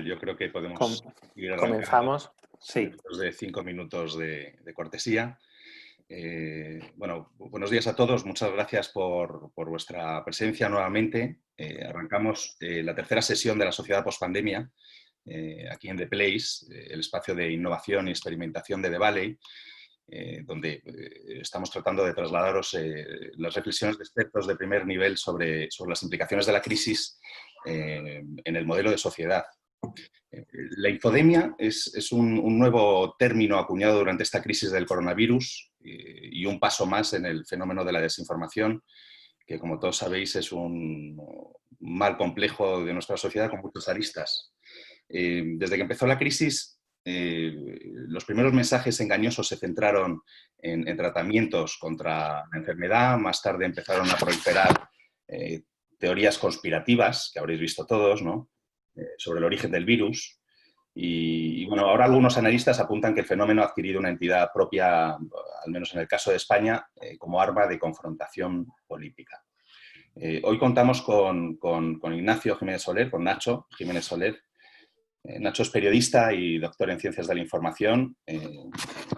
Yo creo que Com- podemos ir arrancando comenzamos. Sí. después de 5 minutos de cortesía. Bueno, buenos días a todos. Muchas gracias por vuestra presencia nuevamente. Arrancamos la tercera sesión de la Sociedad Postpandemia, aquí en The Place, el espacio de innovación y experimentación de The Valley, donde estamos tratando de trasladaros las reflexiones de expertos de primer nivel sobre las implicaciones de la crisis en el modelo de sociedad. La infodemia es un nuevo término acuñado durante esta crisis del coronavirus y un paso más en el fenómeno de la desinformación, que como todos sabéis es un mal complejo de nuestra sociedad con muchas aristas. Desde que empezó la crisis, los primeros mensajes engañosos se centraron en tratamientos contra la enfermedad, más tarde empezaron a proliferar teorías conspirativas, que habréis visto todos, ¿no? Sobre el origen del virus. Y bueno, ahora algunos analistas apuntan que el fenómeno ha adquirido una entidad propia, al menos en el caso de España, como arma de confrontación política. Hoy contamos con Ignacio Jiménez Soler, con Nacho Jiménez Soler. Nacho es periodista y doctor en Ciencias de la Información.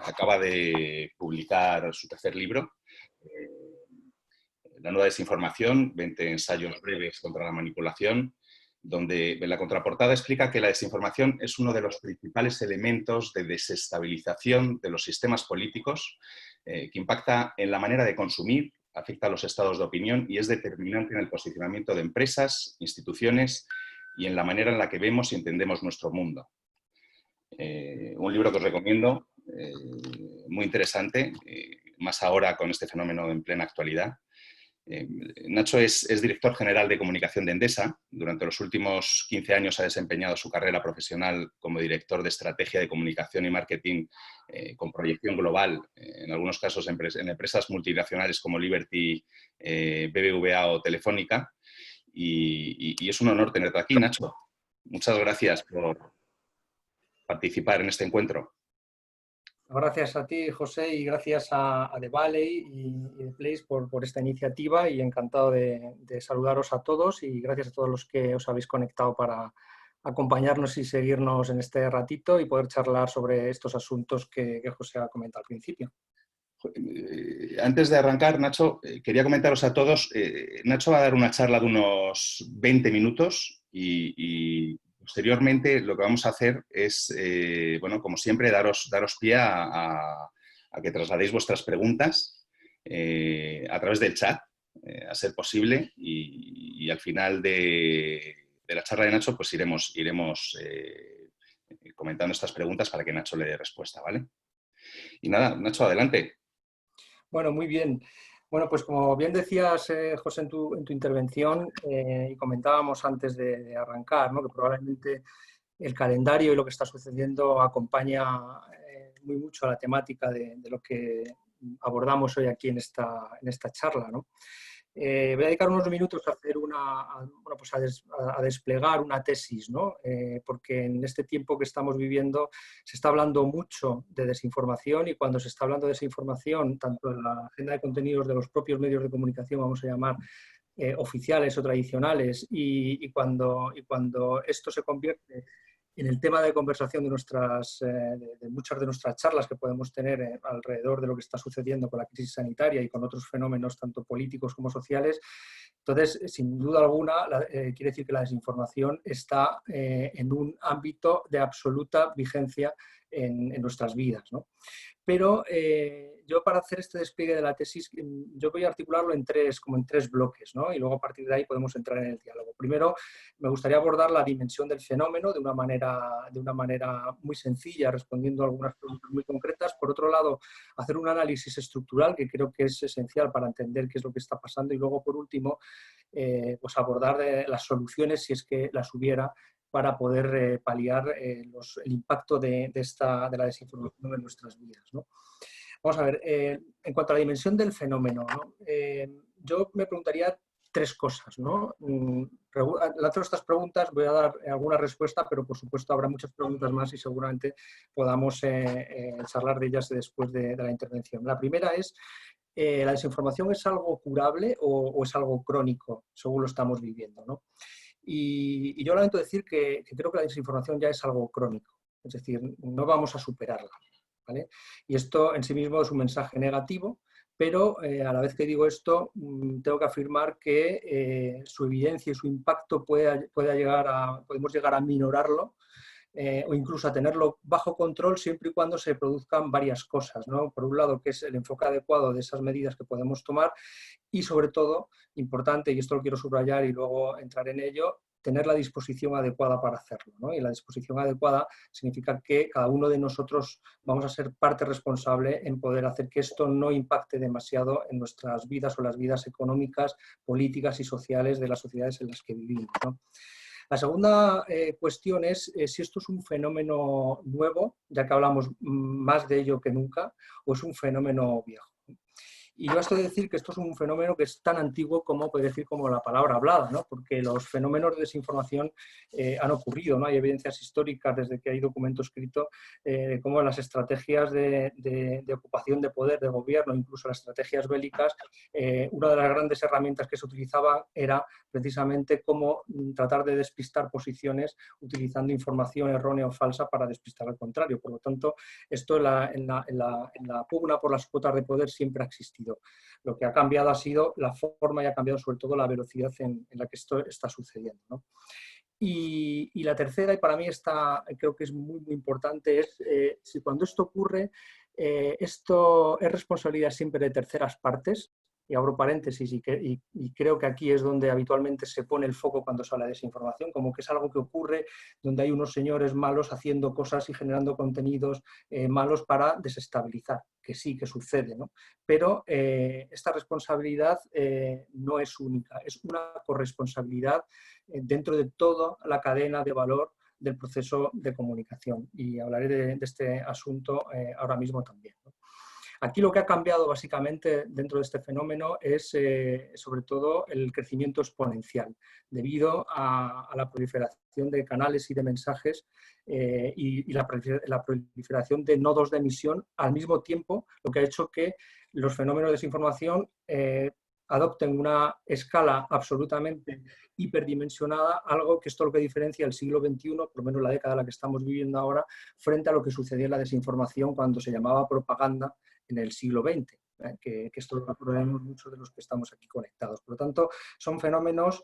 Acaba de publicar su tercer libro, La nueva desinformación, 20 ensayos breves contra la manipulación, donde en la contraportada explica que la desinformación es uno de los principales elementos de desestabilización de los sistemas políticos, que impacta en la manera de consumir, afecta a los estados de opinión y es determinante en el posicionamiento de empresas, instituciones y en la manera en la que vemos y entendemos nuestro mundo. Un libro que os recomiendo, muy interesante, más ahora con este fenómeno en plena actualidad. Nacho es director general de comunicación de Endesa. Durante los últimos 15 años ha desempeñado su carrera profesional como director de estrategia de comunicación y marketing con proyección global, en algunos casos en empresas multinacionales como Liberty, BBVA o Telefónica. Y es un honor tenerte aquí, Nacho. Muchas gracias por participar en este encuentro. Gracias a ti, José, y gracias a The Valley y The Place por esta iniciativa, y encantado de saludaros a todos, y gracias a todos los que os habéis conectado para acompañarnos y seguirnos en este ratito y poder charlar sobre estos asuntos que José ha comentado al principio. Antes de arrancar, Nacho, quería comentaros a todos, Nacho va a dar una charla de unos 20 minutos y posteriormente lo que vamos a hacer es, bueno, como siempre, daros pie a que trasladéis vuestras preguntas a través del chat, a ser posible, y al final de la charla de Nacho pues iremos comentando estas preguntas para que Nacho le dé respuesta, ¿vale? Y nada, Nacho, adelante. Bueno, muy bien. Bueno, pues como bien decías, José, en tu intervención, y comentábamos antes de arrancar, ¿no?, que probablemente el calendario y lo que está sucediendo acompaña muy mucho a la temática de lo que abordamos hoy aquí en esta charla, ¿no? Voy a dedicar unos minutos a hacer a desplegar una tesis, ¿no? Porque en este tiempo que estamos viviendo se está hablando mucho de desinformación, y cuando se está hablando de desinformación, tanto en la agenda de contenidos de los propios medios de comunicación, vamos a llamar, oficiales o tradicionales, y cuando esto se convierte en el tema de conversación de muchas de nuestras charlas que podemos tener alrededor de lo que está sucediendo con la crisis sanitaria y con otros fenómenos tanto políticos como sociales. Entonces, sin duda alguna, quiere decir que la desinformación está en un ámbito de absoluta vigencia en nuestras vidas, ¿no? Pero yo, para hacer este despliegue de la tesis, yo voy a articularlo en tres bloques, ¿no? Y luego a partir de ahí podemos entrar en el diálogo. Primero, me gustaría abordar la dimensión del fenómeno de una manera muy sencilla, respondiendo a algunas preguntas muy concretas. Por otro lado, hacer un análisis estructural, que creo que es esencial para entender qué es lo que está pasando. Y luego, por último, pues abordar las soluciones, si es que las hubiera, para poder paliar el impacto de la desinformación en nuestras vidas, ¿no? Vamos a ver, en cuanto a la dimensión del fenómeno, ¿no? Yo me preguntaría tres cosas, ¿no? Lanzo estas preguntas, voy a dar alguna respuesta, pero por supuesto habrá muchas preguntas más y seguramente podamos charlar de ellas después de la intervención. La primera es: ¿la desinformación es algo curable o es algo crónico, según lo estamos viviendo, ¿no? Y yo lamento decir que creo que la desinformación ya es algo crónico, es decir, no vamos a superarla, ¿vale? Y esto en sí mismo es un mensaje negativo, pero a la vez que digo esto, tengo que afirmar que su evidencia y su impacto podemos llegar a minorarlo, o incluso a tenerlo bajo control siempre y cuando se produzcan varias cosas, ¿no? Por un lado, que es el enfoque adecuado de esas medidas que podemos tomar y, sobre todo, importante, y esto lo quiero subrayar y luego entrar en ello, tener la disposición adecuada para hacerlo, ¿no? Y la disposición adecuada significa que cada uno de nosotros vamos a ser parte responsable en poder hacer que esto no impacte demasiado en nuestras vidas o las vidas económicas, políticas y sociales de las sociedades en las que vivimos, ¿no? La segunda cuestión es si esto es un fenómeno nuevo, ya que hablamos más de ello que nunca, o es un fenómeno viejo. Y yo esto de decir que esto es un fenómeno que es tan antiguo como, puede decir, como la palabra hablada, ¿no? Porque los fenómenos de desinformación han ocurrido, ¿no? Hay evidencias históricas desde que hay documento escrito, como las estrategias de ocupación de poder, de gobierno, incluso las estrategias bélicas, una de las grandes herramientas que se utilizaba era precisamente cómo tratar de despistar posiciones utilizando información errónea o falsa para despistar al contrario. Por lo tanto, esto en la pugna por las cuotas de poder siempre ha existido. Lo que ha cambiado ha sido la forma y ha cambiado sobre todo la velocidad en la que esto está sucediendo, ¿no? Y la tercera, y para mí creo que es muy, muy importante, es si cuando esto ocurre, esto es responsabilidad siempre de terceras partes, y abro paréntesis, y creo que aquí es donde habitualmente se pone el foco cuando se habla de desinformación, como que es algo que ocurre donde hay unos señores malos haciendo cosas y generando contenidos malos para desestabilizar, que sí, que sucede, ¿no? Pero esta responsabilidad no es única, es una corresponsabilidad dentro de toda la cadena de valor del proceso de comunicación. Y hablaré de este asunto ahora mismo también, ¿no? Aquí lo que ha cambiado básicamente dentro de este fenómeno es sobre todo el crecimiento exponencial, debido a la proliferación de canales y de mensajes y la proliferación de nodos de emisión al mismo tiempo, lo que ha hecho que los fenómenos de desinformación adopten una escala absolutamente hiperdimensionada, algo que esto es lo que diferencia el siglo XXI, por lo menos la década en la que estamos viviendo ahora, frente a lo que sucedía en la desinformación cuando se llamaba propaganda en el siglo XX, que esto lo recordamos muchos de los que estamos aquí conectados. Por lo tanto, son fenómenos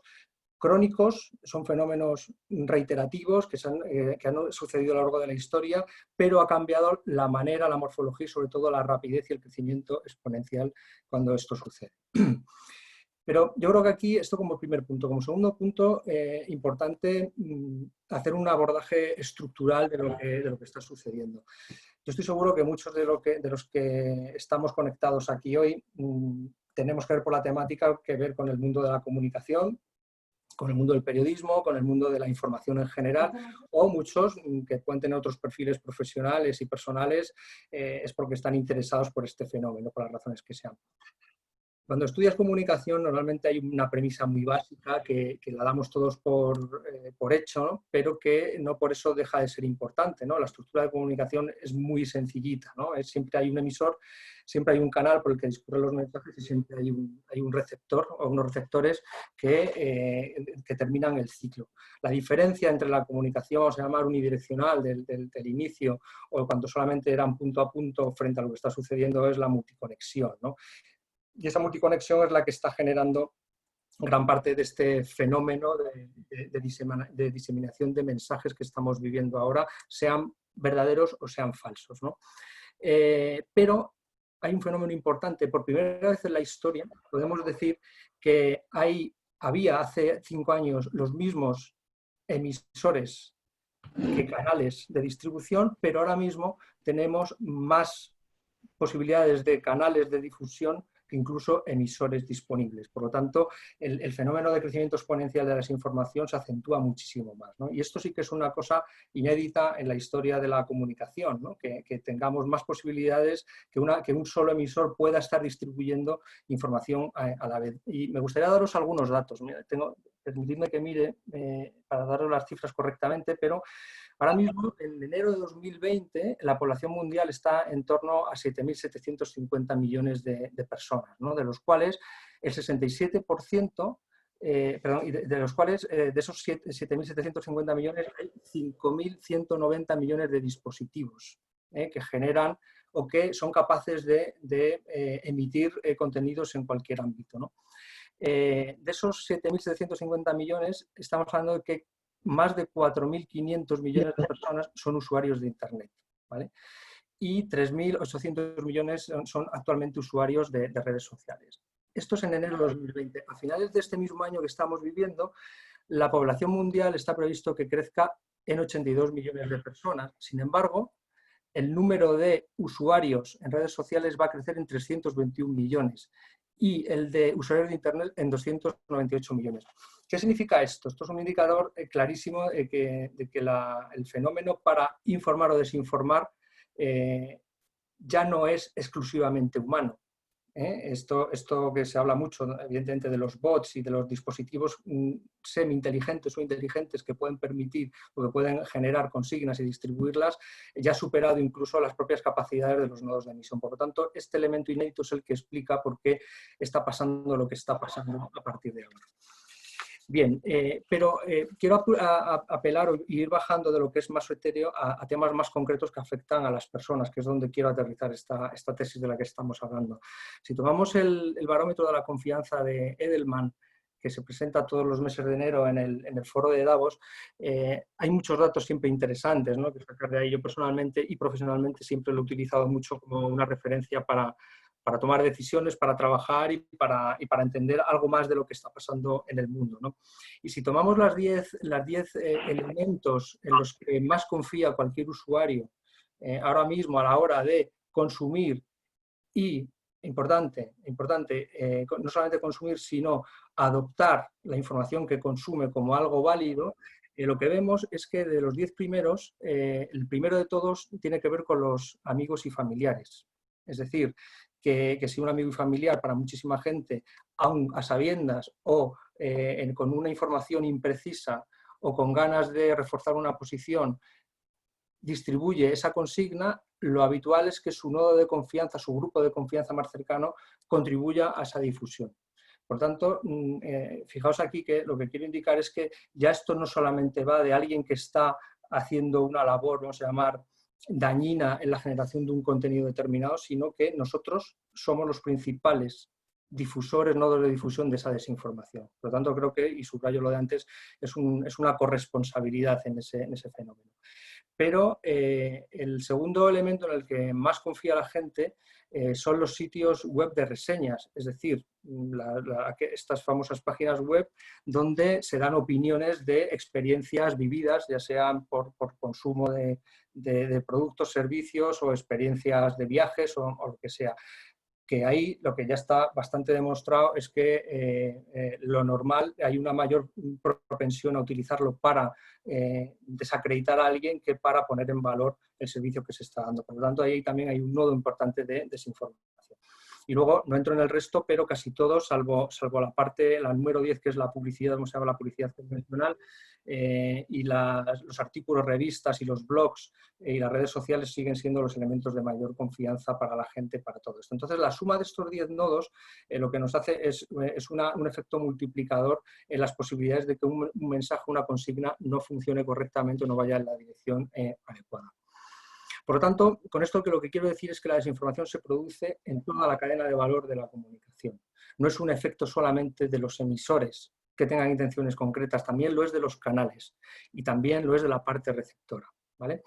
crónicos, son fenómenos reiterativos que han sucedido a lo largo de la historia, pero ha cambiado la manera, la morfología y sobre todo la rapidez y el crecimiento exponencial cuando esto sucede. Pero yo creo que aquí, esto como primer punto. Como segundo punto, importante hacer un abordaje estructural de lo que está sucediendo. Yo estoy seguro que muchos de los que estamos conectados aquí hoy tenemos que ver por la temática que ver con el mundo de la comunicación, con el mundo del periodismo, con el mundo de la información en general, o muchos que pueden tener otros perfiles profesionales y personales es porque están interesados por este fenómeno, por las razones que sean. Cuando estudias comunicación normalmente hay una premisa muy básica que la damos todos por hecho, ¿no? Pero que no por eso deja de ser importante, ¿no? La estructura de comunicación es muy sencillita, ¿no? Siempre hay un emisor, siempre hay un canal por el que discurren los mensajes y siempre hay un receptor o unos receptores que terminan el ciclo. La diferencia entre la comunicación, vamos a llamar unidireccional del inicio, o cuando solamente eran punto a punto frente a lo que está sucediendo, es la multiconexión, ¿no? Y esa multiconexión es la que está generando gran parte de este fenómeno de diseminación de mensajes que estamos viviendo ahora, sean verdaderos o sean falsos, ¿no? Pero hay un fenómeno importante. Por primera vez en la historia podemos decir que había hace 5 años los mismos emisores que canales de distribución, pero ahora mismo tenemos más posibilidades de canales de difusión que incluso emisores disponibles. Por lo tanto, el fenómeno de crecimiento exponencial de la desinformación se acentúa muchísimo más, ¿no? Y esto sí que es una cosa inédita en la historia de la comunicación, ¿no? Que tengamos más posibilidades, que un solo emisor pueda estar distribuyendo información a la vez. Y me gustaría daros algunos datos. Mira, permitidme que mire para daros las cifras correctamente, pero ahora mismo, en enero de 2020, la población mundial está en torno a 7.750 millones de personas, ¿no? De los cuales el 67% perdón, y de los cuales, de esos 7.750 millones, hay 5.190 millones de dispositivos que generan o que son capaces de emitir contenidos en cualquier ámbito, ¿no? De esos 7.750 millones, estamos hablando de que más de 4.500 millones de personas son usuarios de Internet, ¿vale? Y 3.800 millones son actualmente usuarios de redes sociales. Esto es en enero de 2020. A finales de este mismo año que estamos viviendo, la población mundial está previsto que crezca en 82 millones de personas. Sin embargo, el número de usuarios en redes sociales va a crecer en 321 millones y el de usuarios de Internet en 298 millones. ¿Qué significa esto? Esto es un indicador clarísimo de que el fenómeno para informar o desinformar ya no es exclusivamente humano. Esto que se habla mucho, evidentemente, de los bots y de los dispositivos semi-inteligentes o inteligentes que pueden permitir o que pueden generar consignas y distribuirlas, ya ha superado incluso las propias capacidades de los nodos de emisión. Por lo tanto, este elemento inédito es el que explica por qué está pasando lo que está pasando a partir de ahora. Bien, pero quiero apelar o ir bajando de lo que es más etéreo a temas más concretos que afectan a las personas, que es donde quiero aterrizar esta tesis de la que estamos hablando. Si tomamos el barómetro de la confianza de Edelman, que se presenta todos los meses de enero en el foro de Davos, hay muchos datos siempre interesantes, ¿no?, que sacar de ahí. Yo personalmente y profesionalmente siempre lo he utilizado mucho como una referencia para tomar decisiones, para trabajar y para entender algo más de lo que está pasando en el mundo, ¿no? Y si tomamos las 10 elementos en los que más confía cualquier usuario ahora mismo a la hora de consumir y, importante, no solamente consumir, sino adoptar la información que consume como algo válido, lo que vemos es que de los 10 primeros, el primero de todos tiene que ver con los amigos y familiares. Es decir, que si un amigo y familiar, para muchísima gente, aun a sabiendas o con una información imprecisa o con ganas de reforzar una posición, distribuye esa consigna, lo habitual es que su nodo de confianza, su grupo de confianza más cercano, contribuya a esa difusión. Por tanto, fijaos aquí que lo que quiero indicar es que ya esto no solamente va de alguien que está haciendo una labor, vamos a llamar, dañina en la generación de un contenido determinado, sino que nosotros somos los principales difusores, nodos de difusión de esa desinformación. Por lo tanto, creo que, y subrayo lo de antes, es una corresponsabilidad en ese fenómeno. Pero el segundo elemento en el que más confía la gente son los sitios web de reseñas, es decir, estas famosas páginas web donde se dan opiniones de experiencias vividas, ya sean por consumo de productos, servicios o experiencias de viajes o lo que sea. Que ahí lo que ya está bastante demostrado es que lo normal, hay una mayor propensión a utilizarlo para desacreditar a alguien que para poner en valor el servicio que se está dando. Por lo tanto, ahí también hay un nodo importante de desinformación. Y luego, no entro en el resto, pero casi todos, salvo la número 10, que es la publicidad, como se llama, la publicidad convencional, y los artículos, revistas y los blogs y las redes sociales siguen siendo los elementos de mayor confianza para la gente, para todo esto. Entonces, la suma de estos 10 nodos lo que nos hace es un efecto multiplicador en las posibilidades de que un mensaje, una consigna, no funcione correctamente o no vaya en la dirección adecuada. Por lo tanto, con esto lo que quiero decir es que la desinformación se produce en toda la cadena de valor de la comunicación. No es un efecto solamente de los emisores que tengan intenciones concretas, también lo es de los canales y también lo es de la parte receptora, ¿vale?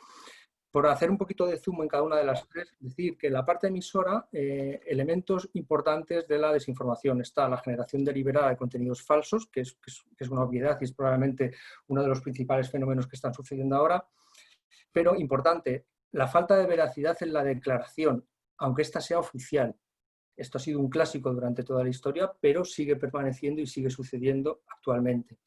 Por hacer un poquito de zoom en cada una de las tres, decir que en la parte emisora, elementos importantes de la desinformación está la generación deliberada de contenidos falsos, que es una obviedad y es probablemente uno de los principales fenómenos que están sucediendo ahora, pero importante, la falta de veracidad en la declaración, aunque ésta sea oficial. Esto ha sido un clásico durante toda la historia, pero sigue permaneciendo y sigue sucediendo actualmente.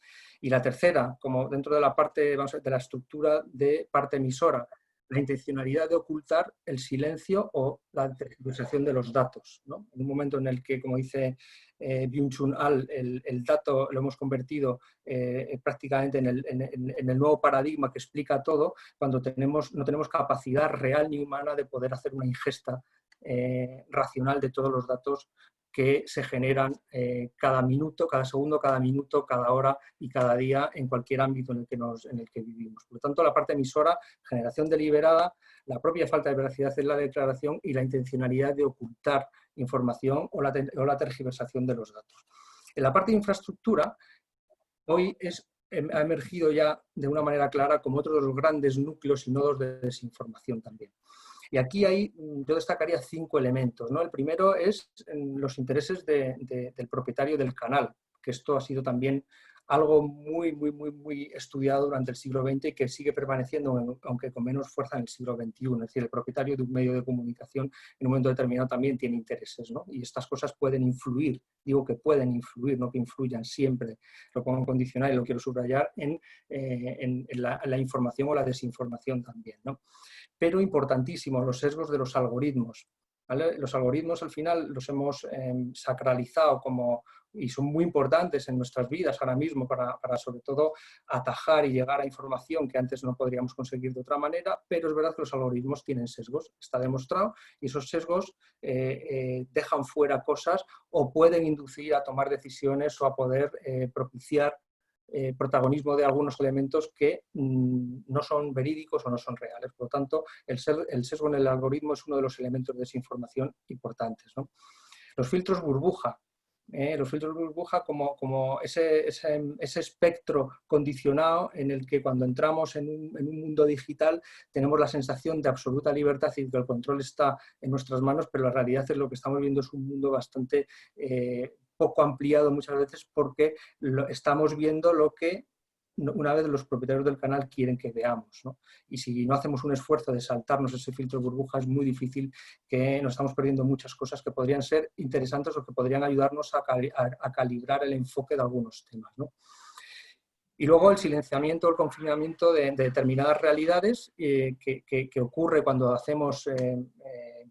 Y la tercera, como dentro de la parte, vamos a ver, de la estructura de parte emisora, la intencionalidad de ocultar el silencio o la tergiversación de los datos, ¿no? En un momento en el que, como dice Byung-Chul Han, el dato lo hemos convertido prácticamente en el nuevo paradigma que explica todo, cuando no tenemos capacidad real ni humana de poder hacer una ingesta racional de todos los datos que se generan cada minuto, cada segundo, cada minuto, cada hora y cada día en cualquier ámbito en el que vivimos. Por lo tanto, la parte emisora, generación deliberada, la propia falta de veracidad en la declaración y la intencionalidad de ocultar información o la tergiversación de los datos. En la parte de infraestructura, hoy ha emergido ya de una manera clara como otro de los grandes núcleos y nodos de desinformación también. Y aquí yo destacaría 5 elementos, ¿no? El primero es los intereses del propietario del canal, que esto ha sido también algo muy estudiado durante el siglo XX y que sigue permaneciendo, aunque con menos fuerza, en el siglo XXI. Es decir, el propietario de un medio de comunicación en un momento determinado también tiene intereses, ¿no? Y estas cosas pueden influir, digo que pueden influir, no que influyan siempre, lo pongo en condicional y lo quiero subrayar, en la información o la desinformación también, ¿no? Pero importantísimo, los sesgos de los algoritmos, ¿vale? Los algoritmos al final los hemos sacralizado y son muy importantes en nuestras vidas ahora mismo para sobre todo atajar y llegar a información que antes no podríamos conseguir de otra manera, pero es verdad que los algoritmos tienen sesgos, está demostrado, y esos sesgos dejan fuera cosas o pueden inducir a tomar decisiones o a poder propiciar protagonismo de algunos elementos que no son verídicos o no son reales. Por lo tanto, el sesgo en el algoritmo es uno de los elementos de desinformación importantes, ¿no? Los filtros burbuja. Los filtros burbuja como ese espectro condicionado en el que cuando entramos en un mundo digital tenemos la sensación de absoluta libertad y que el control está en nuestras manos, pero la realidad es lo que estamos viendo es un mundo bastante poco ampliado muchas veces porque estamos viendo lo que una vez los propietarios del canal quieren que veamos, ¿no? Y si no hacemos un esfuerzo de saltarnos ese filtro burbuja, es muy difícil, que nos estamos perdiendo muchas cosas que podrían ser interesantes o que podrían ayudarnos a calibrar el enfoque de algunos temas, ¿no? Y luego el silenciamiento, el confinamiento de determinadas realidades que ocurre cuando hacemos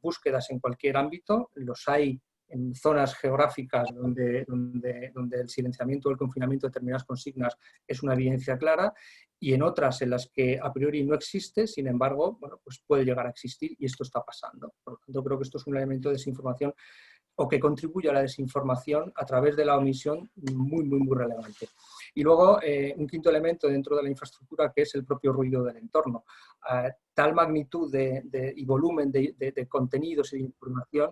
búsquedas en cualquier ámbito. Los hay en zonas geográficas donde el silenciamiento o el confinamiento de determinadas consignas es una evidencia clara, y en otras en las que a priori no existe, sin embargo, bueno, pues puede llegar a existir y esto está pasando. Por lo tanto, creo que esto es un elemento de desinformación o que contribuye a la desinformación a través de la omisión muy relevante. Y luego, un quinto elemento dentro de la infraestructura, que es el propio ruido del entorno. Tal magnitud y volumen de contenidos y de información,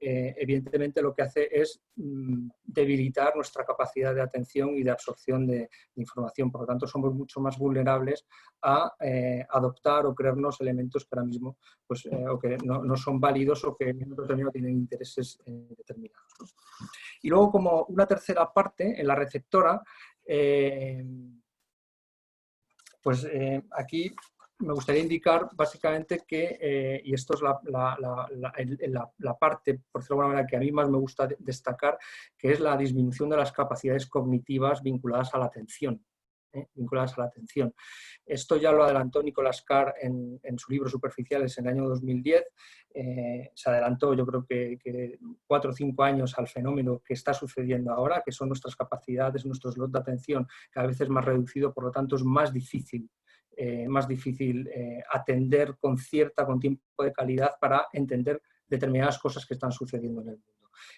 evidentemente lo que hace es debilitar nuestra capacidad de atención y de absorción de información. Por lo tanto, somos mucho más vulnerables a adoptar o creernos elementos que ahora mismo pues, o que no son válidos o que en otro término tienen intereses determinados, ¿no? Y luego, como una tercera parte, en la receptora, aquí me gustaría indicar básicamente que, y esto es la parte, por decirlo de alguna manera, que a mí más me gusta destacar, que es la disminución de las capacidades cognitivas vinculadas a la atención. Vinculadas a la atención. Esto ya lo adelantó Nicolas Carr en su libro Superficiales en el año 2010. Se adelantó, yo creo que 4 o 5 años al fenómeno que está sucediendo ahora, que son nuestras capacidades, nuestro slot de atención cada vez es más reducido, por lo tanto es más difícil atender con tiempo de calidad para entender determinadas cosas que están sucediendo en el mundo.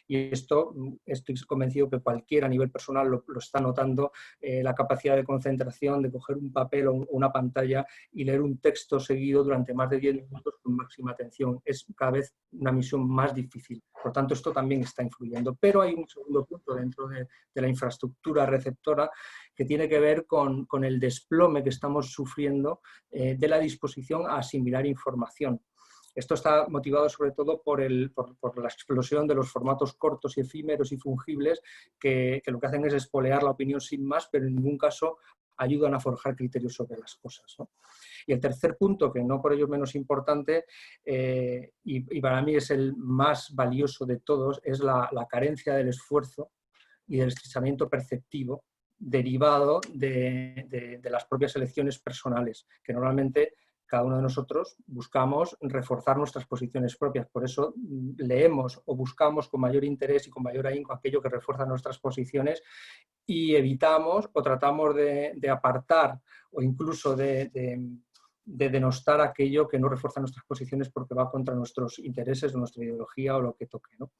Y esto estoy convencido que cualquiera a nivel personal lo está notando, la capacidad de concentración, de coger un papel o una pantalla y leer un texto seguido durante más de 10 minutos con máxima atención. Es cada vez una misión más difícil. Por lo tanto, esto también está influyendo. Pero hay un segundo punto dentro de la infraestructura receptora que tiene que ver con el desplome que estamos sufriendo de la disposición a asimilar información. Esto está motivado sobre todo por la explosión de los formatos cortos y efímeros y fungibles que lo que hacen es espolear la opinión sin más, pero en ningún caso ayudan a forjar criterios sobre las cosas, ¿no? Y el tercer punto, que no por ello menos importante, y para mí es el más valioso de todos, es la carencia del esfuerzo y del estrechamiento perceptivo derivado de las propias elecciones personales, que normalmente cada uno de nosotros buscamos reforzar nuestras posiciones propias. Por eso leemos o buscamos con mayor interés y con mayor ahínco aquello que refuerza nuestras posiciones y evitamos o tratamos de apartar o incluso de denostar aquello que no refuerza nuestras posiciones porque va contra nuestros intereses o nuestra ideología o lo que toque, ¿no?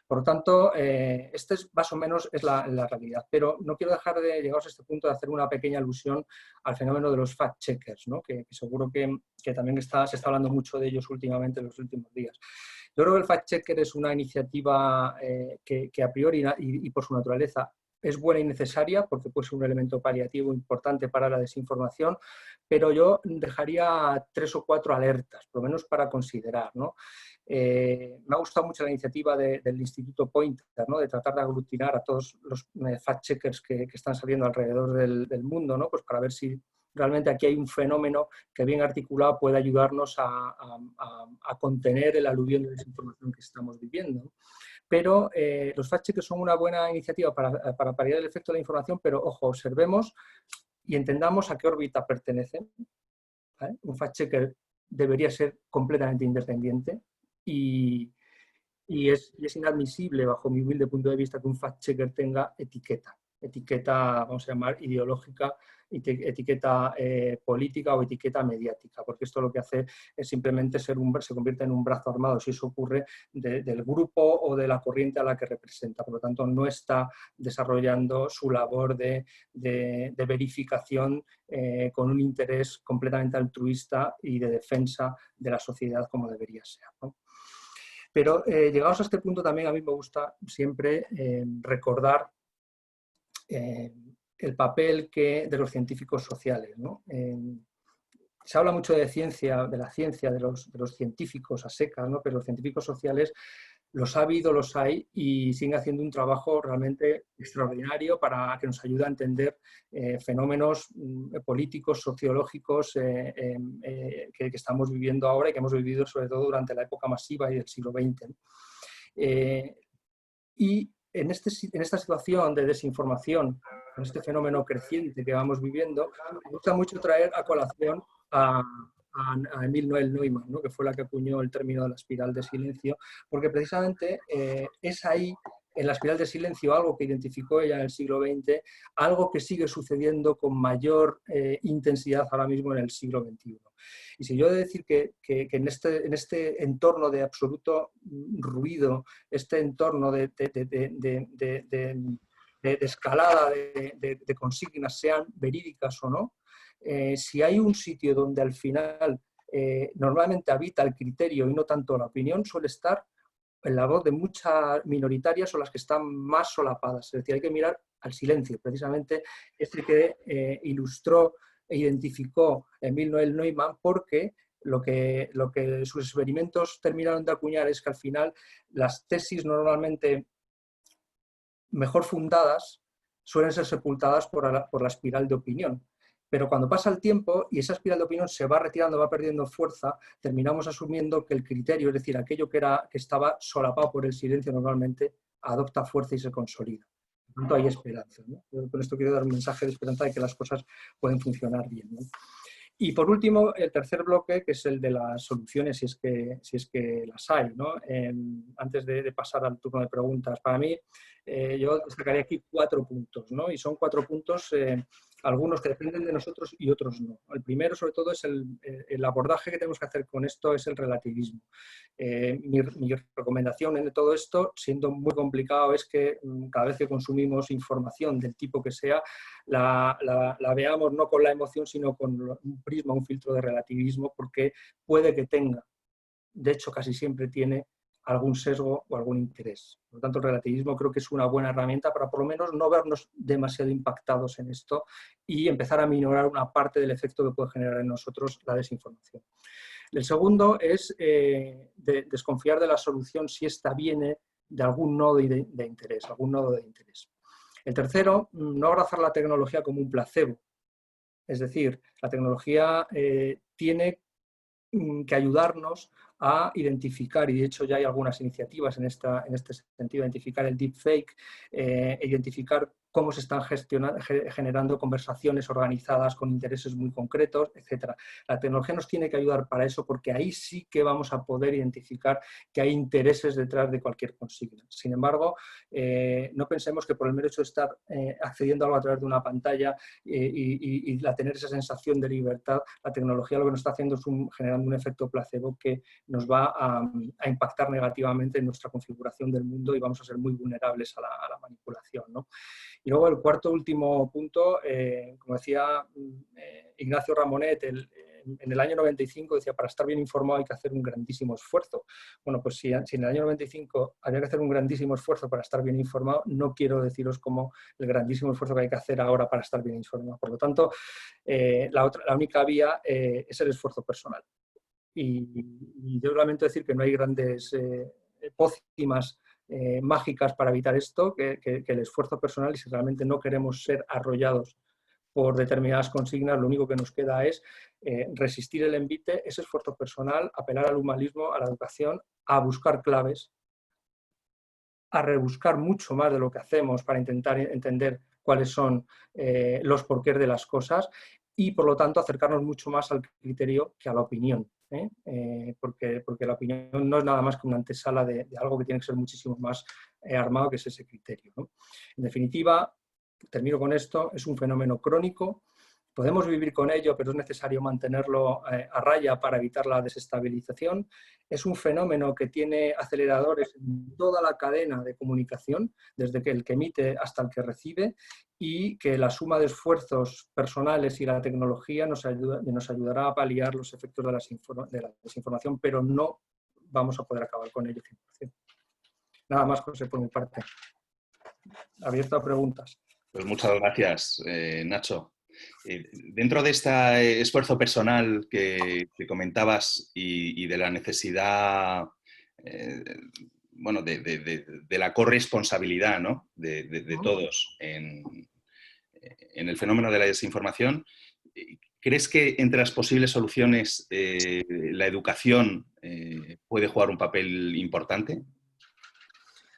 Por lo tanto, este es, más o menos es la realidad, pero no quiero dejar de, llegados a este punto, de hacer una pequeña alusión al fenómeno de los fact-checkers, ¿no? que seguro que también se está hablando mucho de ellos últimamente en los últimos días. Yo creo que el fact-checker es una iniciativa que a priori y por su naturaleza es buena y necesaria porque puede ser un elemento paliativo importante para la desinformación, pero yo dejaría 3 o 4 alertas, por lo menos para considerar, ¿no? Me ha gustado mucho la iniciativa del Instituto Pointer, ¿no? De tratar de aglutinar a todos los fact-checkers que están saliendo alrededor del mundo, ¿no? Pues para ver si realmente aquí hay un fenómeno que bien articulado puede ayudarnos a contener el aluvión de desinformación que estamos viviendo. Pero los fact-checkers son una buena iniciativa para paliar el efecto de la información, pero ojo, observemos y entendamos a qué órbita pertenecen, ¿vale? Un fact-checker debería ser completamente independiente y es inadmisible, bajo mi humilde punto de vista, que un fact-checker tenga etiqueta, vamos a llamar, ideológica, etiqueta política o etiqueta mediática, porque esto lo que hace es simplemente se convierte en un brazo armado, si eso ocurre, del grupo o de la corriente a la que representa. Por lo tanto, no está desarrollando su labor de verificación con un interés completamente altruista y de defensa de la sociedad como debería ser, ¿no? Pero llegados a este punto también a mí me gusta siempre recordar el papel de los científicos sociales, ¿no? Se habla mucho de ciencia, de la ciencia, de los científicos a secas, ¿no? Pero los científicos sociales los ha habido, los hay y siguen haciendo un trabajo realmente extraordinario para que nos ayude a entender fenómenos políticos, sociológicos que estamos viviendo ahora y que hemos vivido sobre todo durante la época masiva y del siglo XX. Y en esta situación de desinformación, con este fenómeno creciente que vamos viviendo, me gusta mucho traer a colación a Emil Noel Neumann, ¿no? Que fue la que acuñó el término de la espiral de silencio, porque precisamente es ahí, en la espiral de silencio, algo que identificó ella en el siglo XX, algo que sigue sucediendo con mayor intensidad ahora mismo en el siglo XXI. Y si yo he de decir que en este entorno de absoluto ruido, este entorno de escalada de consignas, sean verídicas o no, si hay un sitio donde al final normalmente habita el criterio y no tanto la opinión, suele estar en la voz de muchas minoritarias o las que están más solapadas. Es decir, hay que mirar al silencio, precisamente este que ilustró e identificó Emil Noel Neumann, porque lo que sus experimentos terminaron de acuñar es que al final las tesis normalmente mejor fundadas suelen ser sepultadas por la espiral de opinión. Pero cuando pasa el tiempo y esa espiral de opinión se va retirando, va perdiendo fuerza, terminamos asumiendo que el criterio, es decir, aquello que estaba solapado por el silencio normalmente, adopta fuerza y se consolida. Por lo tanto, hay esperanza, ¿no? Yo con esto quiero dar un mensaje de esperanza de que las cosas pueden funcionar bien, ¿no? Y por último, el tercer bloque, que es el de las soluciones, si es que las hay, ¿no? Antes de pasar al turno de preguntas, para mí, yo destacaría aquí 4 puntos, ¿no? Y son 4 puntos, algunos que dependen de nosotros y otros no. El primero, sobre todo, es el abordaje que tenemos que hacer con esto, es el relativismo. Mi recomendación en todo esto, siendo muy complicado, es que cada vez que consumimos información del tipo que sea, la veamos no con la emoción, sino con un prisma, un filtro de relativismo, porque puede que tenga, de hecho casi siempre tiene, algún sesgo o algún interés. Por lo tanto, el relativismo creo que es una buena herramienta para por lo menos no vernos demasiado impactados en esto y empezar a minorar una parte del efecto que puede generar en nosotros la desinformación. El segundo es desconfiar de la solución si esta viene de algún nodo de interés, algún nodo de interés. El tercero, no abrazar la tecnología como un placebo. Es decir, la tecnología tiene que ayudarnos a identificar, y de hecho ya hay algunas iniciativas en este sentido, identificar el deepfake, identificar cómo se están generando conversaciones organizadas con intereses muy concretos, etc. La tecnología nos tiene que ayudar para eso, porque ahí sí que vamos a poder identificar que hay intereses detrás de cualquier consigna. Sin embargo, no pensemos que por el mero hecho de estar accediendo a algo a través de una pantalla y tener esa sensación de libertad, la tecnología lo que nos está haciendo es generando un efecto placebo que nos va a impactar negativamente en nuestra configuración del mundo y vamos a ser muy vulnerables a la manipulación, ¿no? Y luego el cuarto último punto, como decía Ignacio Ramonet, en el año 95 decía, para estar bien informado hay que hacer un grandísimo esfuerzo. Bueno, pues si en el año 95 había que hacer un grandísimo esfuerzo para estar bien informado, no quiero deciros como el grandísimo esfuerzo que hay que hacer ahora para estar bien informado. Por lo tanto, la única vía es el esfuerzo personal. Y yo lamento decir que no hay grandes pócimas mágicas para evitar esto, que el esfuerzo personal, y si realmente no queremos ser arrollados por determinadas consignas, lo único que nos queda es resistir el envite, ese esfuerzo personal, apelar al humanismo, a la educación, a buscar claves, a rebuscar mucho más de lo que hacemos para intentar entender cuáles son los porqués de las cosas y, por lo tanto, acercarnos mucho más al criterio que a la opinión. Porque la opinión no es nada más que una antesala de algo que tiene que ser muchísimo más armado, que es ese criterio, ¿no? En definitiva, termino con esto, es un fenómeno crónico, podemos vivir con ello, pero es necesario mantenerlo a raya para evitar la desestabilización. Es un fenómeno que tiene aceleradores en toda la cadena de comunicación, desde el que emite hasta el que recibe, y que la suma de esfuerzos personales y la tecnología nos ayudará a paliar los efectos de la desinformación, pero no vamos a poder acabar con ello 100%. Nada más, José, por mi parte. Abierto a preguntas. Pues muchas gracias, Nacho. Dentro de este esfuerzo personal que comentabas y de la necesidad, bueno, de la corresponsabilidad, ¿no? de todos en el fenómeno de la desinformación, ¿crees que entre las posibles soluciones la educación puede jugar un papel importante?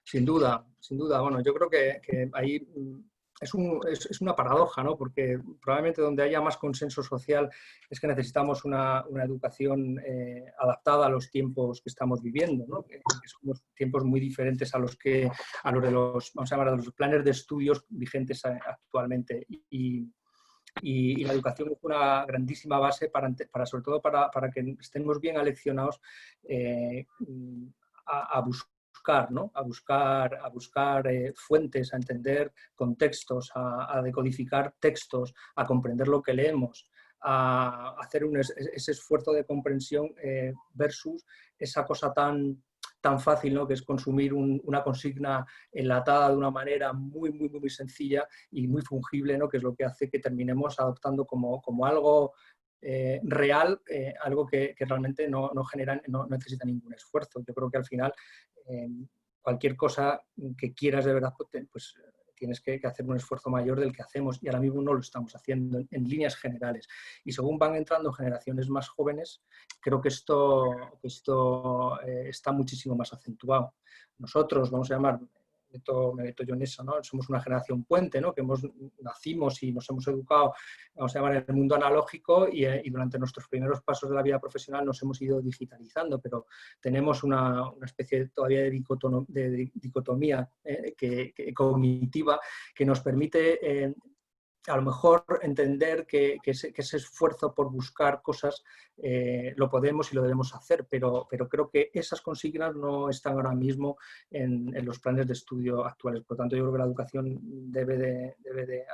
Sin duda, sin duda. Bueno, yo creo que ahí es una paradoja, ¿no? Porque probablemente donde haya más consenso social es que necesitamos una educación adaptada a los tiempos que estamos viviendo, ¿no? Que son unos tiempos muy diferentes a los de los, vamos a llamar, de los planes de estudios vigentes actualmente. Y la educación es una grandísima base sobre todo para que estemos bien aleccionados a buscar, ¿no? a buscar fuentes, a entender contextos, a decodificar textos, a comprender lo que leemos, a hacer ese esfuerzo de comprensión versus esa cosa tan fácil, ¿no? que es consumir una consigna enlatada de una manera muy, muy, muy sencilla y muy fungible, ¿no? que es lo que hace que terminemos adoptando como algo real, algo que realmente no necesita ningún esfuerzo. Yo creo que al final cualquier cosa que quieras de verdad, pues tienes que hacer un esfuerzo mayor del que hacemos y ahora mismo no lo estamos haciendo en líneas generales. Y según van entrando generaciones más jóvenes, creo que esto está muchísimo más acentuado. Nosotros, vamos a llamar, me meto yo en eso, ¿no? Somos una generación puente, ¿no? Que nacimos y nos hemos educado, vamos a llamar, en el mundo analógico y durante nuestros primeros pasos de la vida profesional nos hemos ido digitalizando, pero tenemos una especie todavía de dicotomía cognitiva que nos permite a lo mejor entender que ese esfuerzo por buscar cosas lo podemos y lo debemos hacer, pero creo que esas consignas no están ahora mismo en los planes de estudio actuales. Por lo tanto, yo creo que la educación debe de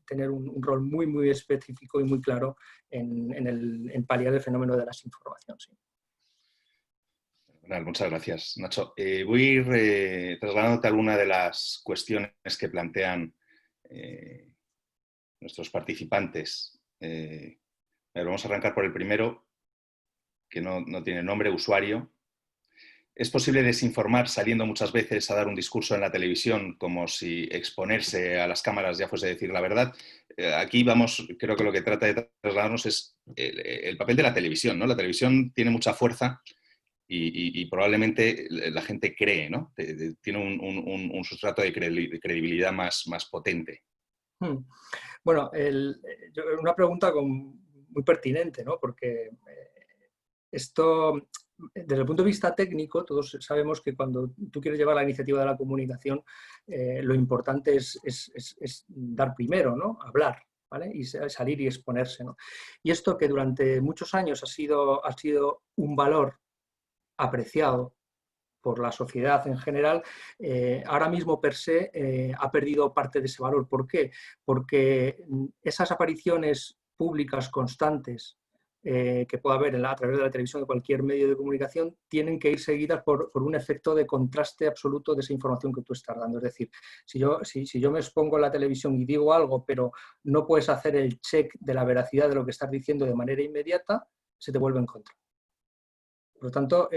tener un rol muy, muy específico y muy claro en paliar el fenómeno de la desinformación. Sí. Muchas gracias, Nacho. Voy a ir trasladándote algunas de las cuestiones que plantean nuestros participantes. Vamos a arrancar por el primero, que no tiene nombre, usuario. ¿Es posible desinformar saliendo muchas veces a dar un discurso en la televisión como si exponerse a las cámaras ya fuese decir la verdad? Aquí creo que lo que trata de trasladarnos es el papel de la televisión, ¿no? La televisión tiene mucha fuerza y probablemente la gente cree, ¿no? Tiene un sustrato de credibilidad más potente. Hmm. Bueno, una pregunta muy pertinente, ¿no? Porque esto, desde el punto de vista técnico, todos sabemos que cuando tú quieres llevar la iniciativa de la comunicación, lo importante es dar primero, ¿no? Hablar, ¿vale? Y salir y exponerse, ¿no? Y esto que durante muchos años ha sido un valor apreciado por la sociedad en general, ahora mismo per se ha perdido parte de ese valor. ¿Por qué? Porque esas apariciones públicas constantes que pueda haber a través de la televisión o cualquier medio de comunicación tienen que ir seguidas por un efecto de contraste absoluto de esa información que tú estás dando. Es decir, si yo me expongo en la televisión y digo algo, pero no puedes hacer el check de la veracidad de lo que estás diciendo de manera inmediata, se te vuelve en contra. Por lo tanto,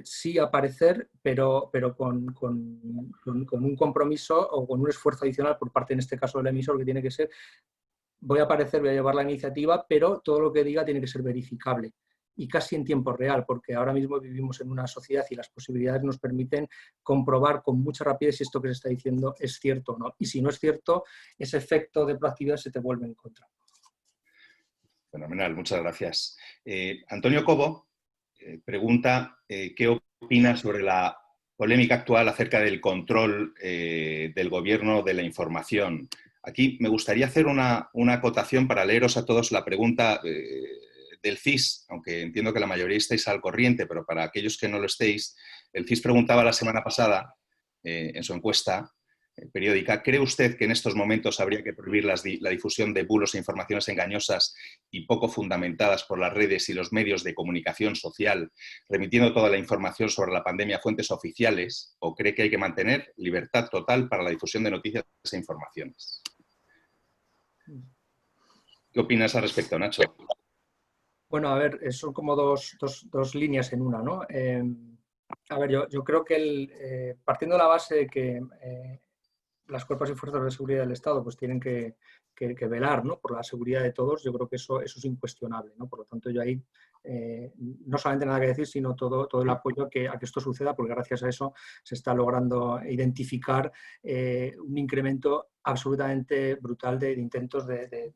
sí aparecer, pero con un compromiso o con un esfuerzo adicional por parte, en este caso, del emisor, que tiene que ser, voy a aparecer, voy a llevar la iniciativa, pero todo lo que diga tiene que ser verificable y casi en tiempo real, porque ahora mismo vivimos en una sociedad y las posibilidades nos permiten comprobar con mucha rapidez si esto que se está diciendo es cierto o no. Y si no es cierto, ese efecto de proactividad se te vuelve en contra. Fenomenal, muchas gracias. Antonio Cobo pregunta qué opina sobre la polémica actual acerca del control del gobierno de la información. Aquí me gustaría hacer una acotación para leeros a todos la pregunta del CIS, aunque entiendo que la mayoría estáis al corriente, pero para aquellos que no lo estéis, el CIS preguntaba la semana pasada en su encuesta periódica, ¿cree usted que en estos momentos habría que prohibir la difusión de bulos e informaciones engañosas y poco fundamentadas por las redes y los medios de comunicación social, remitiendo toda la información sobre la pandemia a fuentes oficiales, o cree que hay que mantener libertad total para la difusión de noticias e informaciones? ¿Qué opinas al respecto, Nacho? Bueno, a ver, son como dos líneas en una, ¿no? A ver, yo creo que partiendo de la base de que las cuerpos y fuerzas de seguridad del Estado pues tienen que velar, ¿no?, por la seguridad de todos, yo creo que eso es incuestionable, ¿no? Por lo tanto, yo ahí no solamente nada que decir, sino todo el apoyo a que esto suceda, porque gracias a eso se está logrando identificar un incremento absolutamente brutal de intentos de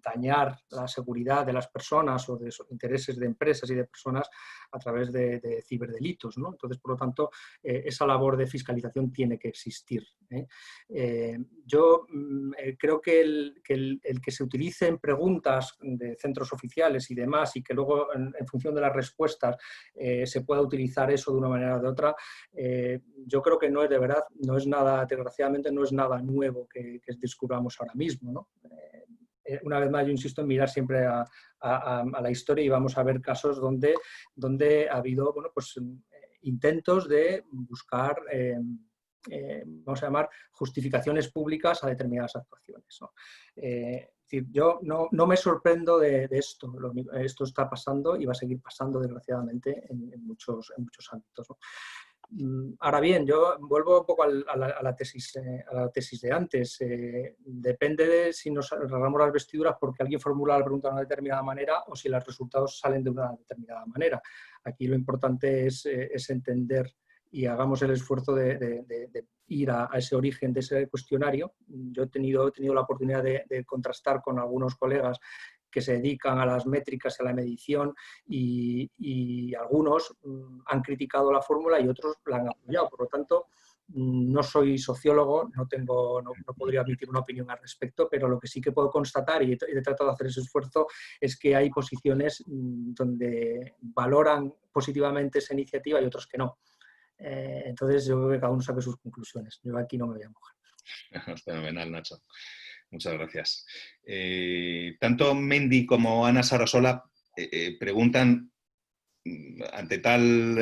dañar la seguridad de las personas o de esos intereses de empresas y de personas a través de ciberdelitos, ¿no? Entonces, por lo tanto, esa labor de fiscalización tiene que existir. Yo creo que el que se utilicen preguntas de centros oficiales y demás y que luego en función de las respuestas se pueda utilizar eso de una manera o de otra, yo creo que no es de verdad, no es nada, desgraciadamente no es nada nuevo que descubramos ahora mismo, ¿no? Una vez más, yo insisto en mirar siempre a la historia y vamos a ver casos donde ha habido, bueno, pues, intentos de buscar, vamos a llamar, justificaciones públicas a determinadas actuaciones, ¿no? Es decir, yo no me sorprendo de esto. Esto está pasando y va a seguir pasando, desgraciadamente, en muchos ámbitos, ¿no? Ahora bien, yo vuelvo un poco a la tesis de antes. Depende de si nos rasgamos las vestiduras porque alguien formula la pregunta de una determinada manera o si los resultados salen de una determinada manera. Aquí lo importante es entender y hagamos el esfuerzo de ir a ese origen de ese cuestionario. Yo he tenido la oportunidad de contrastar con algunos colegas que se dedican a las métricas y a la medición y algunos han criticado la fórmula y otros la han apoyado. Por lo tanto, no soy sociólogo, no podría emitir una opinión al respecto, pero lo que sí que puedo constatar y he tratado de hacer ese esfuerzo es que hay posiciones donde valoran positivamente esa iniciativa y otros que no. Entonces yo creo que cada uno saque sus conclusiones. Yo aquí no me voy a mojar. Fenomenal, Nacho. Muchas gracias. Tanto Mendy como Ana Sarasola preguntan, ante tal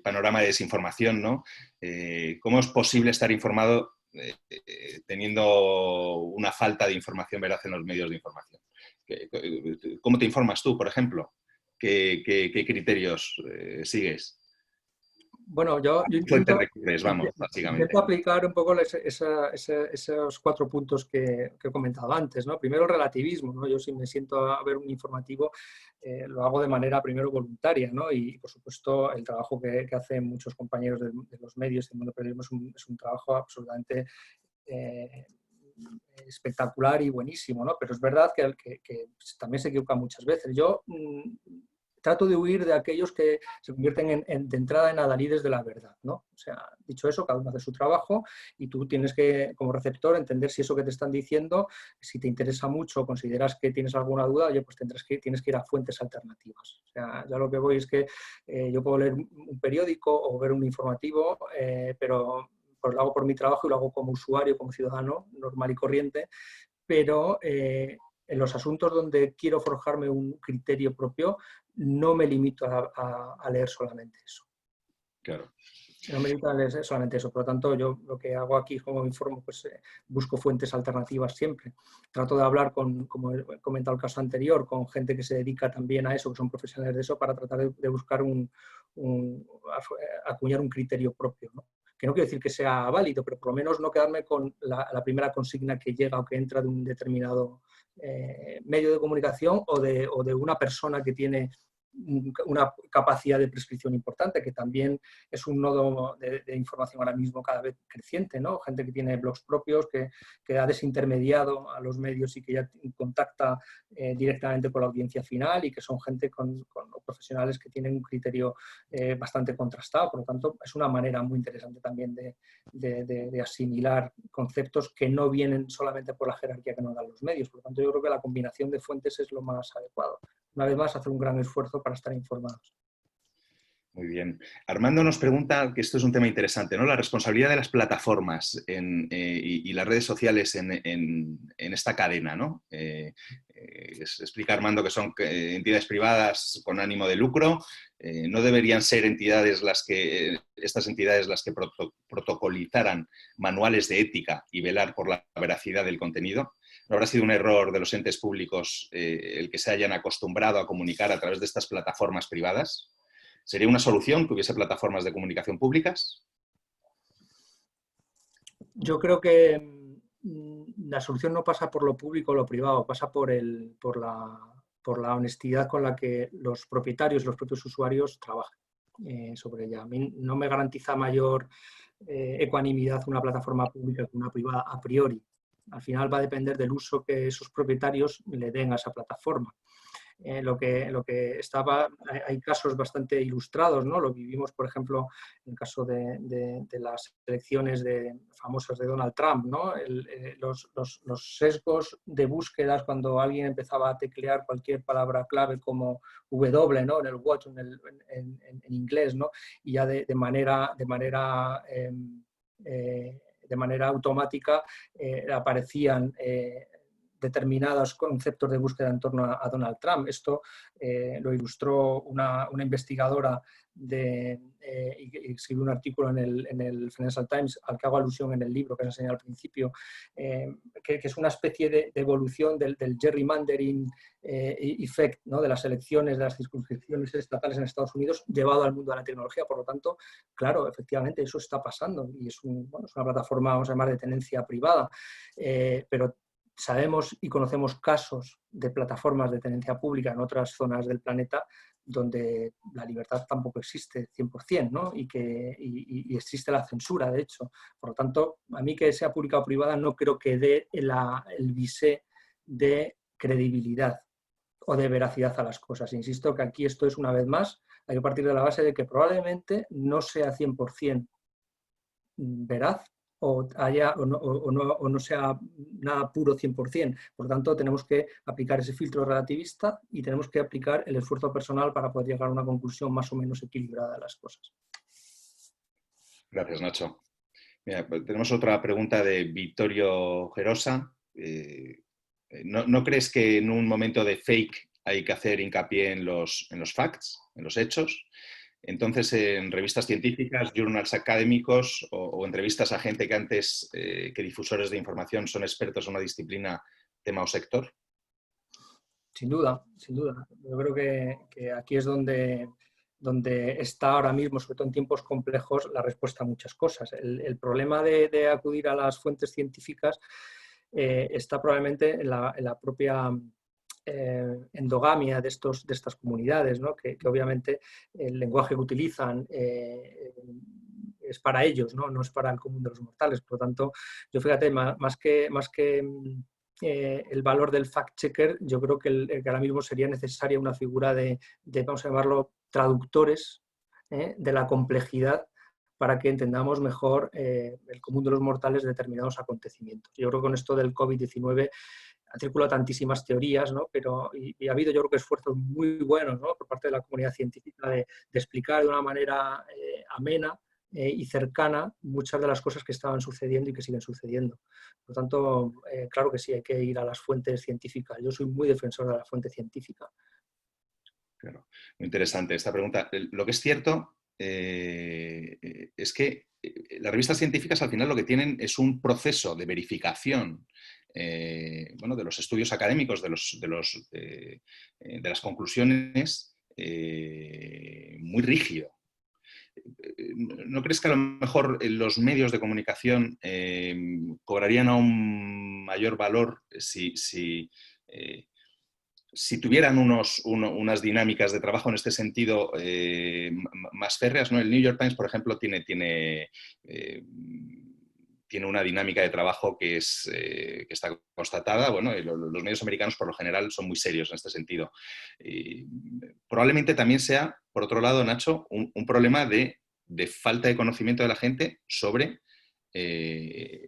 panorama de desinformación, ¿no? ¿Cómo es posible estar informado teniendo una falta de información veraz en los medios de información? ¿Cómo te informas tú, por ejemplo? ¿Qué criterios sigues? Bueno, yo Te recurres, vamos, básicamente. intento aplicar un poco esos 4 puntos que he comentado antes, ¿no? Primero, el relativismo, ¿no? Yo si me siento a ver un informativo, lo hago de manera primero voluntaria, ¿no? Y, por supuesto, el trabajo que hacen muchos compañeros de los medios del mundo del periodismo es un trabajo absolutamente espectacular y buenísimo, ¿no? Pero es verdad que también se equivoca muchas veces. Yo trato de huir de aquellos que se convierten de entrada en adalides de la verdad, ¿no? O sea, dicho eso, cada uno hace su trabajo y tú tienes que, como receptor, entender si eso que te están diciendo, si te interesa mucho o consideras que tienes alguna duda, oye, pues tienes que ir a fuentes alternativas. O sea, ya lo que voy es que yo puedo leer un periódico o ver un informativo, pero pues lo hago por mi trabajo y lo hago como usuario, como ciudadano normal y corriente, pero en los asuntos donde quiero forjarme un criterio propio, no me limito a leer solamente eso. Claro. No me limito a leer solamente eso. Por lo tanto, yo lo que hago aquí, como informo, pues busco fuentes alternativas siempre. Trato de hablar como he comentado el caso anterior, con gente que se dedica también a eso, que son profesionales de eso, para tratar de buscar acuñar un criterio propio, ¿no? Que no quiero decir que sea válido, pero por lo menos no quedarme con la primera consigna que llega o que entra de un determinado medio de comunicación o de una persona que tiene una capacidad de prescripción importante, que también es un nodo de información ahora mismo cada vez creciente, ¿no? Gente que tiene blogs propios, que ha desintermediado a los medios y que ya contacta directamente con la audiencia final y que son gente con profesionales que tienen un criterio bastante contrastado. Por lo tanto, es una manera muy interesante también de asimilar conceptos que no vienen solamente por la jerarquía que nos dan los medios. Por lo tanto, yo creo que la combinación de fuentes es lo más adecuado. Una vez más, hacer un gran esfuerzo para estar informados. Muy bien. Armando nos pregunta, que esto es un tema interesante, ¿no? La responsabilidad de las plataformas y las redes sociales en esta cadena, ¿no? Explica Armando que son entidades privadas con ánimo de lucro. No deberían ser estas entidades las que protocolizaran manuales de ética y velar por la veracidad del contenido. ¿No habrá sido un error de los entes públicos el que se hayan acostumbrado a comunicar a través de estas plataformas privadas? ¿Sería una solución que hubiese plataformas de comunicación públicas? Yo creo que la solución no pasa por lo público o lo privado, pasa por la honestidad con la que los propietarios, los propios usuarios trabajan sobre ella. A mí no me garantiza mayor ecuanimidad una plataforma pública que una privada a priori. Al final va a depender del uso que esos propietarios le den a esa plataforma. Lo que estaba, hay casos bastante ilustrados, ¿no? Lo vivimos, por ejemplo, en el caso de las elecciones famosas de Donald Trump, ¿no? Los sesgos de búsquedas cuando alguien empezaba a teclear cualquier palabra clave como W, ¿no? En el watch, en inglés, ¿no? Y ya de manera automática aparecían determinados conceptos de búsqueda en torno a Donald Trump. Esto lo ilustró una investigadora y escribió un artículo en el Financial Times al que hago alusión en el libro que os enseñé al principio, que es una especie de evolución del gerrymandering effect, ¿no? De las elecciones, de las circunscripciones estatales en Estados Unidos llevado al mundo de la tecnología. Por lo tanto, claro, efectivamente eso está pasando y es una plataforma, vamos a llamar, de tenencia privada, pero sabemos y conocemos casos de plataformas de tenencia pública en otras zonas del planeta donde la libertad tampoco existe 100%, ¿no? Y existe la censura, de hecho. Por lo tanto, a mí que sea pública o privada no creo que dé el visé de credibilidad o de veracidad a las cosas. Insisto que aquí esto es, una vez más, hay que partir de la base de que probablemente no sea 100% veraz o no sea nada puro 100%. Por lo tanto, tenemos que aplicar ese filtro relativista y tenemos que aplicar el esfuerzo personal para poder llegar a una conclusión más o menos equilibrada de las cosas. Gracias, Nacho. Mira, tenemos otra pregunta de Vittorio Gerosa. ¿No crees que en un momento de fake hay que hacer hincapié en los facts, en los hechos? Entonces, en revistas científicas, journals académicos o entrevistas a gente que antes que difusores de información son expertos en una disciplina, tema o sector. Sin duda, sin duda. Yo creo que aquí es donde está ahora mismo, sobre todo en tiempos complejos, la respuesta a muchas cosas. El problema de acudir a las fuentes científicas está probablemente en la propia endogamia de estas comunidades, ¿no? Que obviamente el lenguaje que utilizan es para ellos, ¿no? No es para el común de los mortales. Por lo tanto, yo fíjate, más que el valor del fact-checker, yo creo que ahora mismo sería necesaria una figura vamos a llamarlo, traductores de la complejidad para que entendamos mejor el común de los mortales de determinados acontecimientos. Yo creo que con esto del COVID-19 han circulado tantísimas teorías, ¿no? Y ha habido, yo creo que esfuerzos muy buenos, ¿no? Por parte de la comunidad científica de explicar de una manera amena y cercana muchas de las cosas que estaban sucediendo y que siguen sucediendo. Por lo tanto, claro que sí, hay que ir a las fuentes científicas. Yo soy muy defensor de la fuente científica. Claro, muy interesante esta pregunta. Lo que es cierto es que las revistas científicas al final lo que tienen es un proceso de verificación bueno, de los estudios académicos, de las conclusiones muy rígido. ¿No crees que a lo mejor los medios de comunicación cobrarían aún mayor valor si tuvieran unas dinámicas de trabajo en este sentido más férreas, ¿no? El New York Times, por ejemplo, tiene una dinámica de trabajo que está constatada. Bueno, y los medios americanos por lo general son muy serios en este sentido. Probablemente también sea, por otro lado, Nacho, un problema de falta de conocimiento de la gente sobre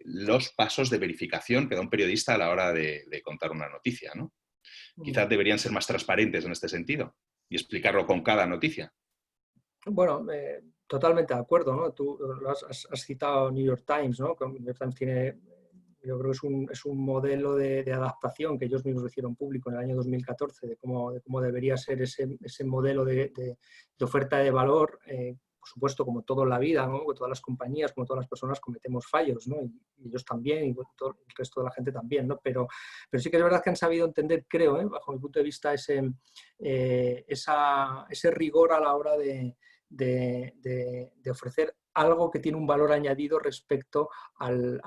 los pasos de verificación que da un periodista a la hora de contar una noticia, ¿no? Quizás deberían ser más transparentes en este sentido y explicarlo con cada noticia. Bueno, totalmente de acuerdo, ¿no? Tú has citado New York Times, ¿no? Que New York Times tiene, yo creo que es un modelo de adaptación que ellos mismos hicieron público en el año 2014 de cómo debería ser ese modelo de oferta de valor. Por supuesto, como todo en la vida, ¿no? Que todas las compañías, como todas las personas, cometemos fallos, ¿no? Y ellos también, y todo el resto de la gente también, ¿no? Pero sí que es verdad que han sabido entender, creo, bajo mi punto de vista, ese rigor a la hora de ofrecer algo que tiene un valor añadido respecto al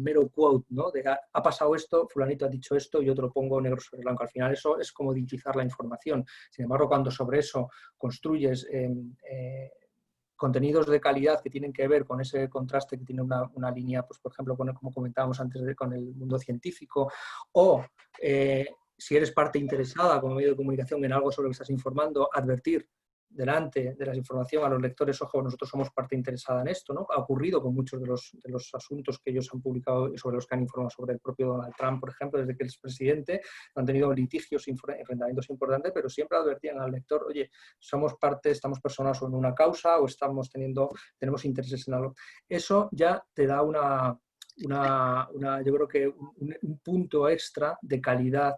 mero quote, ¿no? De ha pasado esto, fulanito ha dicho esto, yo te lo pongo negro sobre blanco. Al final eso es comoditizar la información. Sin embargo, cuando sobre eso construyes contenidos de calidad que tienen que ver con ese contraste que tiene una línea, pues por ejemplo, como comentábamos antes, con el mundo científico, o si eres parte interesada como medio de comunicación en algo sobre lo que estás informando, advertir delante de la información a los lectores, ojo, nosotros somos parte interesada en esto, ¿no? Ha ocurrido con muchos de los asuntos que ellos han publicado y sobre los que han informado sobre el propio Donald Trump, por ejemplo, desde que es presidente, han tenido litigios, enfrentamientos importantes, pero siempre advertían al lector, oye, somos parte, estamos personas en una causa o tenemos intereses en algo. Eso ya te da yo creo que un punto extra de calidad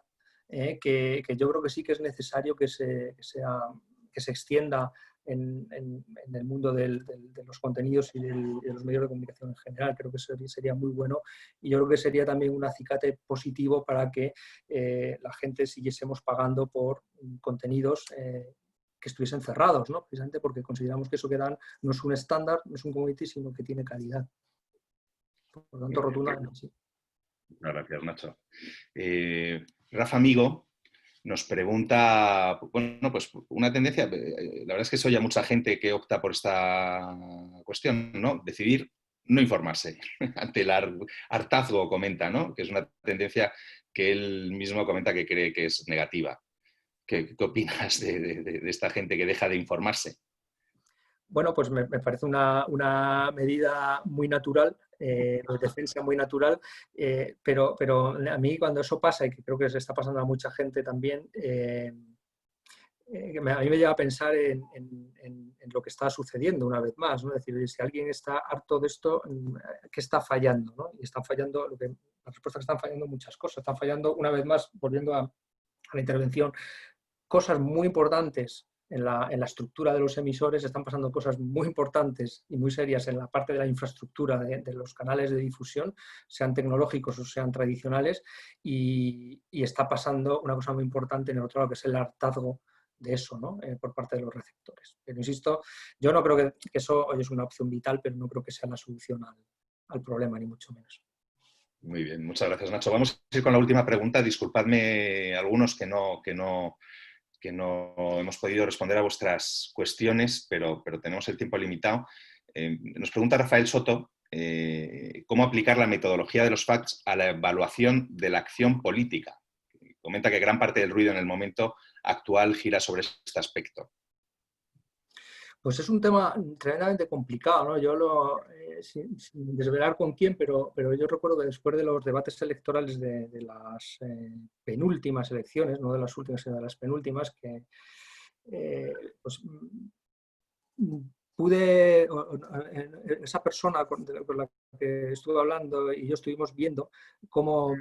que yo creo que sí que es necesario que se extienda en el mundo de los contenidos y de los medios de comunicación en general. Creo que sería muy bueno y yo creo que sería también un acicate positivo para que la gente siguiésemos pagando por contenidos que estuviesen cerrados, ¿no? Precisamente porque consideramos que eso que dan no es un estándar, no es un commodity, sino que tiene calidad. Por lo tanto, rotundamente, sí. Gracias, Nacho. Rafa Amigo nos pregunta, bueno, pues una tendencia, la verdad es que soy a mucha gente que opta por esta cuestión, ¿no? Decidir no informarse ante el hartazgo, comenta, ¿no? Que es una tendencia que él mismo comenta que cree que es negativa. ¿Qué opinas de esta gente que deja de informarse? Bueno, pues me parece una medida muy natural, de defensa muy natural, pero a mí cuando eso pasa, y que creo que se está pasando a mucha gente también, a mí me lleva a pensar en lo que está sucediendo una vez más, ¿no? Es decir, si alguien está harto de esto, ¿qué está fallando? ¿No? Y están fallando, las respuestas están fallando muchas cosas, están fallando una vez más, volviendo a la intervención, cosas muy importantes en la estructura de los emisores, están pasando cosas muy importantes y muy serias en la parte de la infraestructura de los canales de difusión, sean tecnológicos o sean tradicionales, y está pasando una cosa muy importante en el otro lado, que es el hartazgo de eso, ¿no? Por parte de los receptores. Pero insisto, yo no creo que eso es una opción vital, pero no creo que sea la solución al problema, ni mucho menos. Muy bien, muchas gracias, Nacho. Vamos a ir con la última pregunta. Disculpadme algunos que que no hemos podido responder a vuestras cuestiones, pero tenemos el tiempo limitado. Nos pregunta Rafael Soto cómo aplicar la metodología de los facts a la evaluación de la acción política. Comenta que gran parte del ruido en el momento actual gira sobre este aspecto. Pues es un tema tremendamente complicado, ¿no? Sin desvelar con quién, pero yo recuerdo que después de los debates electorales de las penúltimas elecciones, no de las últimas, sino de las penúltimas, que pues, pude, esa persona con la que estuve hablando y yo estuvimos viendo cómo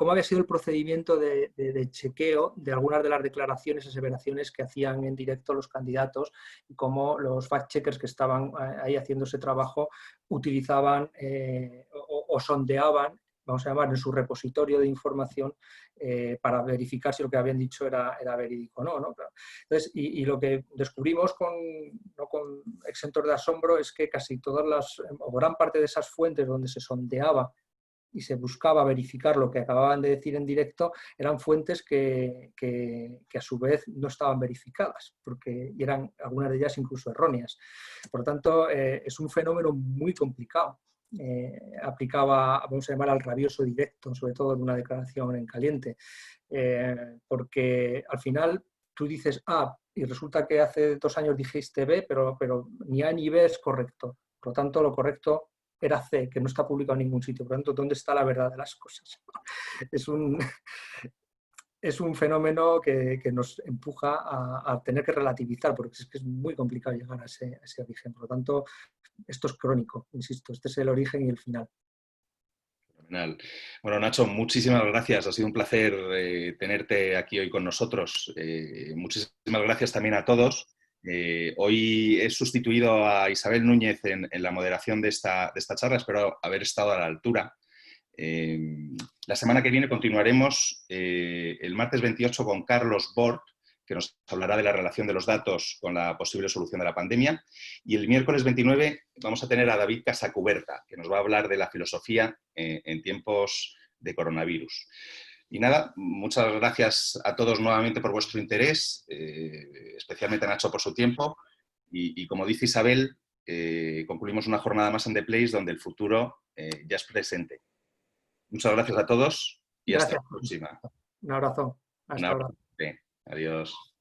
había sido el procedimiento de chequeo de algunas de las declaraciones y aseveraciones que hacían en directo los candidatos y cómo los fact-checkers que estaban ahí haciendo ese trabajo utilizaban o sondeaban, vamos a llamar, en su repositorio de información para verificar si lo que habían dicho era verídico o no, ¿no? Entonces, y lo que descubrimos no con exentos de asombro es que casi todas o gran parte de esas fuentes donde se sondeaba y se buscaba verificar lo que acababan de decir en directo, eran fuentes que a su vez no estaban verificadas, porque eran algunas de ellas incluso erróneas. Por lo tanto, es un fenómeno muy complicado. Aplicaba, vamos a llamar, al rabioso directo, sobre todo en una declaración en caliente, porque al final tú dices A y resulta que hace 2 años dijiste B, pero ni A ni B es correcto. Por lo tanto, lo correcto era C, que no está publicado en ningún sitio. Por lo tanto, ¿dónde está la verdad de las cosas? Es un fenómeno que nos empuja a tener que relativizar, porque es que es muy complicado llegar a ese origen. Por lo tanto, esto es crónico, insisto, este es el origen y el final. Fenomenal. Bueno, Nacho, muchísimas gracias. Ha sido un placer tenerte aquí hoy con nosotros. Muchísimas gracias también a todos. Hoy he sustituido a Isabel Núñez en la moderación de esta charla. Espero haber estado a la altura. La semana que viene continuaremos el martes 28 con Carlos Bort, que nos hablará de la relación de los datos con la posible solución de la pandemia. Y el miércoles 29 vamos a tener a David Casacuberta, que nos va a hablar de la filosofía en tiempos de coronavirus. Y nada, muchas gracias a todos nuevamente por vuestro interés, especialmente a Nacho por su tiempo. Y como dice Isabel, concluimos una jornada más en The Place donde el futuro ya es presente. Muchas gracias a todos y hasta Gracias. la próxima. Un abrazo. Un Hasta ahora. abrazo. Adiós.